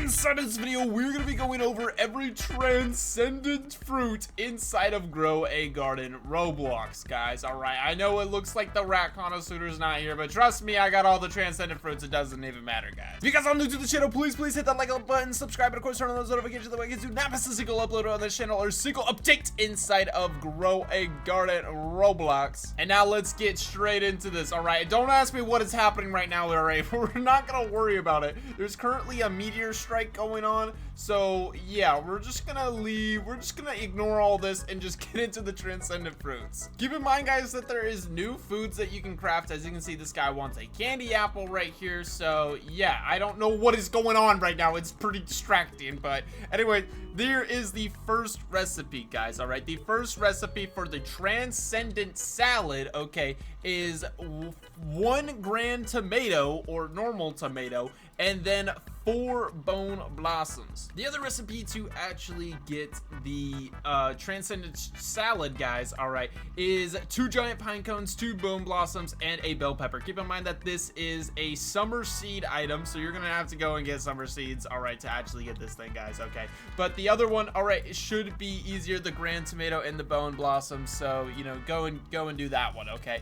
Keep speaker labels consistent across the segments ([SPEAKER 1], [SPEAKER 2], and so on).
[SPEAKER 1] Inside of this video, we're going to be going over every transcendent fruit inside of Grow a Garden Roblox, guys. Alright, I know it looks like the rat connoisseur's not here, but trust me, I got all the transcendent fruits. It doesn't even matter, guys. If you guys are new to the channel, please hit that like button, subscribe, and of course turn on those notifications that way you do not miss a single upload on this channel or a single update inside of Grow a Garden Roblox. And now let's get straight into this. Alright, don't ask me what is happening right now, alright? We're not going to worry about it. There's currently a meteor strike going on, so yeah, we're just gonna leave. We're just gonna ignore all this and just get into the transcendent fruits. Keep in mind, guys, that there is new foods that you can craft. As you can see, this guy wants a candy apple right here, so yeah, I don't know what is going on right now. It's pretty distracting, but anyway, there is the first recipe, guys. All right, the first recipe for the transcendent salad, okay, is 1 grand tomato or normal tomato and then 4 bone blossoms. The other recipe to actually get the transcendent salad, guys, all right, is 2 giant pine cones, 2 bone blossoms, and a bell pepper. Keep in mind that this is a summer seed item, so you're gonna have to go and get summer seeds, all right, to actually get this thing, guys. Okay, but the other one, all right, it should be easier, the grand tomato and the bone blossoms, so you know, go and do that one. Okay,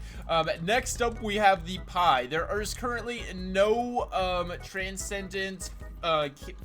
[SPEAKER 1] next up we have the pie. There is currently no transcendent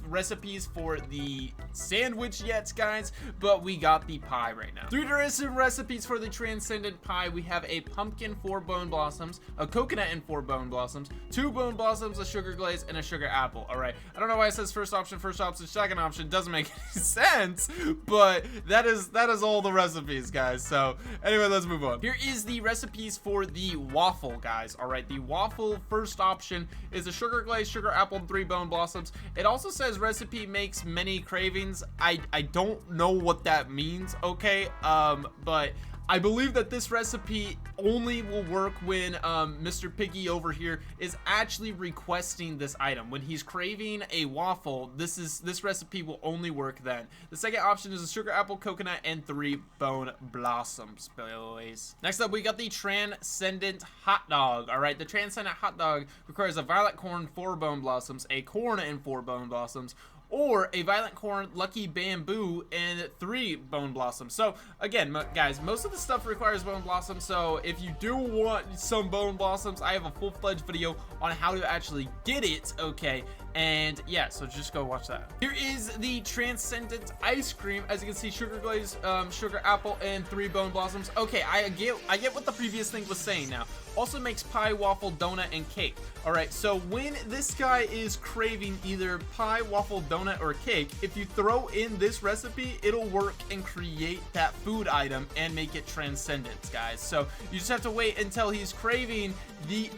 [SPEAKER 1] recipes for the sandwich yet, guys, but we got the pie right now. 3 different recipes for the transcendent pie. We have a pumpkin, 4 bone blossoms, a coconut and 4 bone blossoms, 2 bone blossoms, a sugar glaze, and a sugar apple. All right, I don't know why it says first option, second option. Doesn't make any sense, but that is all the recipes, guys. So anyway, let's move on. Here is the recipes for the waffle, guys. All right, the waffle first option is a sugar glaze, sugar apple, and 3 bone blossoms. It also says recipe makes many cravings. I don't know what that means, okay, but I believe that this recipe only will work when Mr. Piggy over here is actually requesting this item. When he's craving a waffle, this recipe will only work then. The second option is a sugar apple, coconut, and 3 bone blossoms, boys. Next up, we got the transcendent hot dog. All right, the transcendent hot dog requires a violet corn, 4 bone blossoms, a corn and 4 bone blossoms, or a violet corn, lucky bamboo, and 3 bone blossoms. So again, guys, most of the stuff requires bone blossoms, so if you do want some bone blossoms, I have a full-fledged video on how to actually get it, okay? And yeah, so just go watch that. Here is the transcendent ice cream. As you can see, sugar glaze, sugar apple, and 3 bone blossoms. Okay, I get what the previous thing was saying now. Also makes pie, waffle, donut, and cake. All right, so when this guy is craving either pie, waffle, donut, or cake, if you throw in this recipe, it'll work and create that food item and make it transcendent, guys. So you just have to wait until he's craving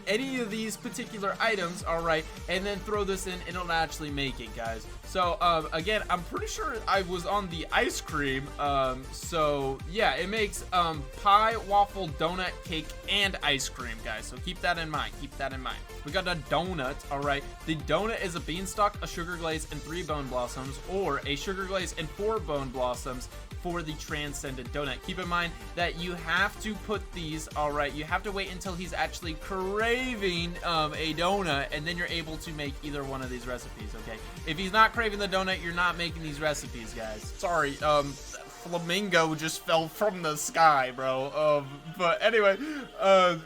[SPEAKER 1] any of these particular items, all right, and then throw this in, and it'll actually make it, guys. So again, I'm pretty sure I was on the ice cream, so yeah, it makes pie, waffle, donut, cake, and ice cream, guys. So keep that in mind. We got a donut. All right, the donut is a beanstalk, a sugar glaze, and 3 bone blossoms, or a sugar glaze and 4 bone blossoms for the transcendent donut. Keep in mind that you have to put these, all right, you have to wait until he's actually craving a donut, and then you're able to make either one of these recipes. Okay, if he's not craving the donut, you're not making these recipes, guys. Sorry, flamingo just fell from the sky, bro. But anyway,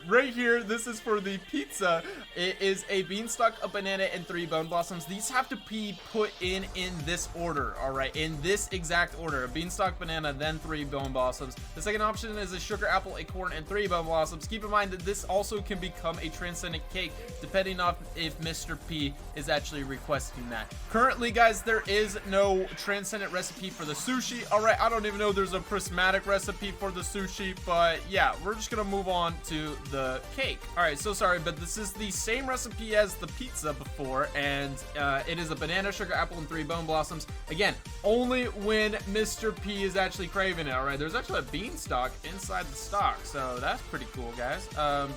[SPEAKER 1] right here, this is for the pizza. It is a beanstalk, a banana, and 3 bone blossoms. These have to be put in this order, all right, in this exact order: a beanstalk, banana, then 3 bone blossoms. The second option is a sugar apple, a corn, and 3 bone blossoms. Keep in mind that this also can become a transcendent cake depending on if Mr. P is actually requesting that. Currently, guys, there is no transcendent recipe for the sushi. All right, I don't even know there's a prismatic recipe for the sushi, but yeah, we're just gonna move on to the cake. All right, so sorry, but this is the same recipe as the pizza before, and it is a banana, sugar apple, and 3 bone blossoms. Again, only when Mr. P is actually craving it. All right, there's actually a beanstalk inside the stock, so that's pretty cool, guys.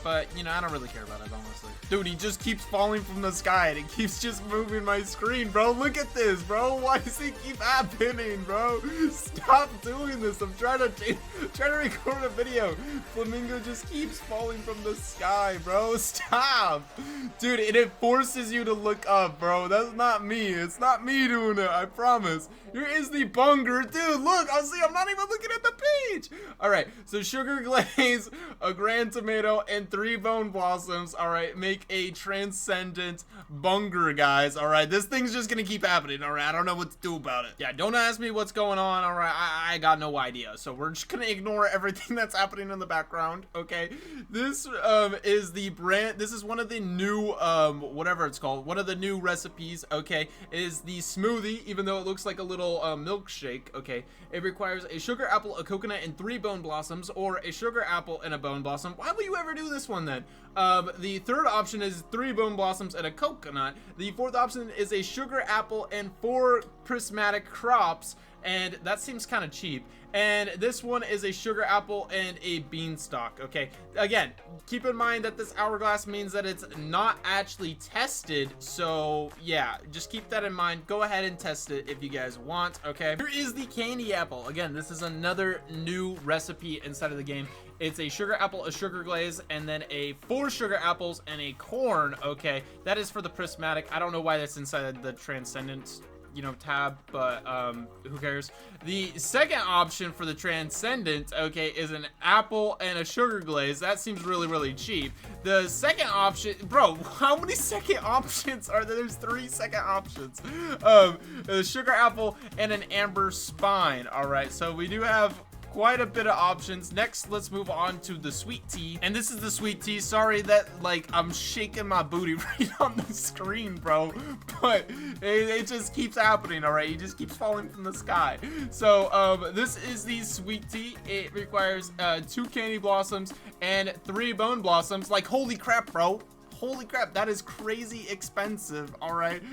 [SPEAKER 1] But you know, I don't really care about it, honestly. Dude, he just keeps falling from the sky and it keeps just moving my screen, bro. Look at this, bro. Why does it keep happening, bro? Stop stop doing this. I'm trying to record a video. Flamingo just keeps falling from the sky, bro. Stop. Dude, it forces you to look up, bro. That's not me. It's not me doing it. I promise. Here is the bunger. Dude, look. I'll see. I'm not even looking at the page. All right. So sugar glaze, a grand tomato, and 3 bone blossoms. All right. Make a transcendent bunger, guys. All right. This thing's just going to keep happening. All right. I don't know what to do about it. Yeah. Don't ask me what's going on. All right. I got no idea. So we're just going to ignore everything that's happening in the background. Okay. This is the brand. This is one of the new, whatever it's called. One of the new recipes. Okay. Is the smoothie, even though it looks like a little milkshake. Okay. It requires a sugar apple, a coconut, and 3 bone blossoms, or a sugar apple and a bone blossom. Why would you ever do this one then? The third option is 3 bone blossoms and a coconut. The fourth option is a sugar apple and 4 prismatic crops, and that seems kind of cheap. And this one is a sugar apple and a beanstalk. Okay, again, keep in mind that this hourglass means that it's not actually tested, so yeah, just keep that in mind. Go ahead and test it if you guys want. Okay, here is the candy apple. Again, this is another new recipe inside of the game. It's a sugar apple, a sugar glaze, and then 4 sugar apples and a corn. Okay, that is for the prismatic. I don't know why that's inside the transcendent, you know, tab, but who cares? The second option for the transcendent, okay, is an apple and a sugar glaze. That seems really cheap. The second option, bro, how many second options are there? There's 3 second options. A sugar apple and an amber spine. All right, so we do have quite a bit of options. Next, let's move on to the sweet tea, and this is the sweet tea. Sorry that like I'm shaking my booty right on the screen, bro, but it just keeps happening. All right, it just keeps falling from the sky. So this is the sweet tea. It requires 2 candy blossoms and 3 bone blossoms. Like, holy crap, bro. Holy crap, that is crazy expensive. All right,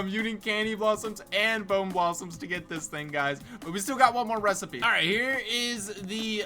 [SPEAKER 1] you need candy blossoms and bone blossoms to get this thing, guys, but we still got one more recipe. All right, here is the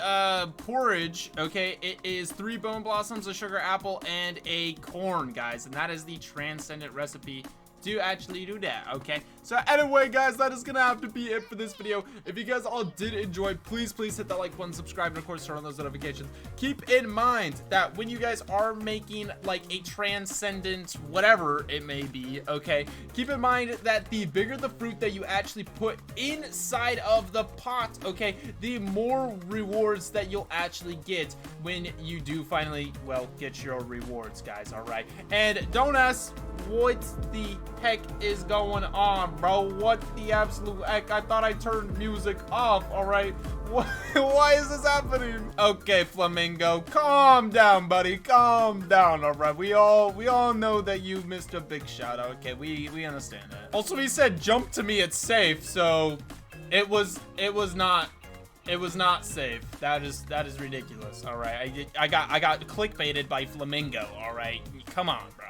[SPEAKER 1] porridge. Okay, it is 3 bone blossoms, a sugar apple, and a corn, guys, and that is the transcendent recipe to actually do that. Okay, so anyway, guys, that is gonna have to be it for this video. If you guys all did enjoy, please hit that like button, subscribe, and of course turn on those notifications. Keep in mind that when you guys are making like a transcendent whatever it may be, okay, keep in mind that the bigger the fruit that you actually put inside of the pot, okay, the more rewards that you'll actually get when you do finally, well, get your rewards, guys. All right, and don't ask what the heck is going on, bro. What the absolute heck? I thought I turned music off. All right, why is this happening? Okay, Flamingo, calm down, buddy, calm down. All right, we all know that you missed a big shout out. Okay, we understand that. Also, he said jump to me, it's safe, so it was not safe. That is ridiculous. All right, I got clickbaited by Flamingo. All right, come on, bro.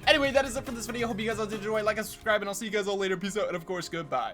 [SPEAKER 1] Anyway, that is it for this video. Hope you guys all did enjoy. Like and subscribe, and I'll see you guys all later. Peace out, and of course, goodbye.